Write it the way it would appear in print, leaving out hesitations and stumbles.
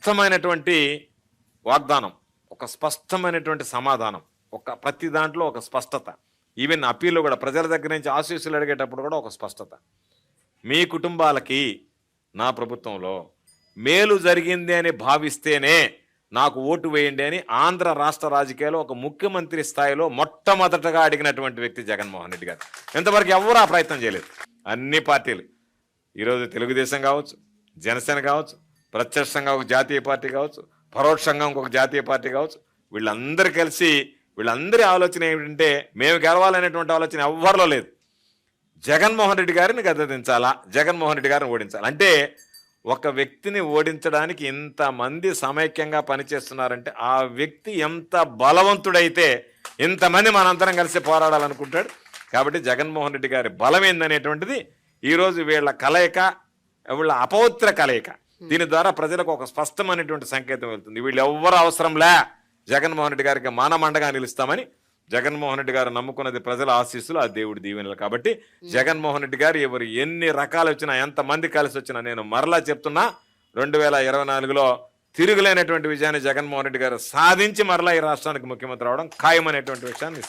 స్పష్టమైనటువంటి వాగ్దానం, ఒక స్పష్టమైనటువంటి సమాధానం, ఒక ప్రతి దాంట్లో ఒక స్పష్టత. ఈవెన్ అప్పీల్లో కూడా ప్రజల దగ్గర నుంచి ఆశీస్సులు అడిగేటప్పుడు కూడా ఒక స్పష్టత. మీ కుటుంబాలకి నా ప్రభుత్వంలో మేలు జరిగింది అని భావిస్తేనే నాకు ఓటు వేయండి అని ఆంధ్ర రాష్ట్ర రాజకీయాల్లో ఒక ముఖ్యమంత్రి స్థాయిలో మొట్టమొదటగా అడిగినటువంటి వ్యక్తి జగన్మోహన్ రెడ్డి గారు. ఇంతవరకు ఎవరు ఆ ప్రయత్నం చేయలేదు. అన్ని పార్టీలు, ఈరోజు తెలుగుదేశం కావచ్చు, జనసేన కావచ్చు, ప్రత్యక్షంగా ఒక జాతీయ పార్టీ కావచ్చు, పరోక్షంగా ఇంకొక జాతీయ పార్టీ కావచ్చు, వీళ్ళందరూ కలిసి వీళ్ళందరి ఆలోచన ఏమిటంటే మేము గెలవాలనేటువంటి ఆలోచన ఎవ్వరిలో లేదు. జగన్మోహన్ రెడ్డి గారిని గద్దెదించాలా, జగన్మోహన్ రెడ్డి గారిని ఓడించాలి. అంటే ఒక వ్యక్తిని ఓడించడానికి ఇంతమంది సమైక్యంగా పనిచేస్తున్నారంటే ఆ వ్యక్తి ఎంత బలవంతుడైతే ఇంతమంది మనందరం కలిసి పోరాడాలనుకుంటాడు. కాబట్టి జగన్మోహన్ రెడ్డి గారి బలం ఏందనేటువంటిది ఈరోజు వీళ్ళ కలయిక, వీళ్ళ అపవిత్ర కలయిక, దీని ద్వారా ప్రజలకు ఒక స్పష్టమైనటువంటి సంకేతం వెళ్తుంది. వీళ్ళు ఎవ్వరు అవసరంలే, జగన్మోహన్ రెడ్డి గారికి మానమండగా నిలుస్తామని. జగన్మోహన్ రెడ్డి గారు నమ్ముకున్నది ప్రజల ఆశీస్సులు, ఆ దేవుడి దీవెనలు. కాబట్టి జగన్మోహన్ రెడ్డి గారు ఎవరు ఎన్ని రకాలు వచ్చినా, ఎంతమంది కలిసి వచ్చినా, నేను మరలా చెప్తున్నా 2024లో తిరుగులేనటువంటి విజయాన్ని జగన్మోహన్ రెడ్డి గారు సాధించి మరలా ఈ రాష్ట్రానికి ముఖ్యమంత్రి అవడం ఖాయమనేటువంటి విషయాన్ని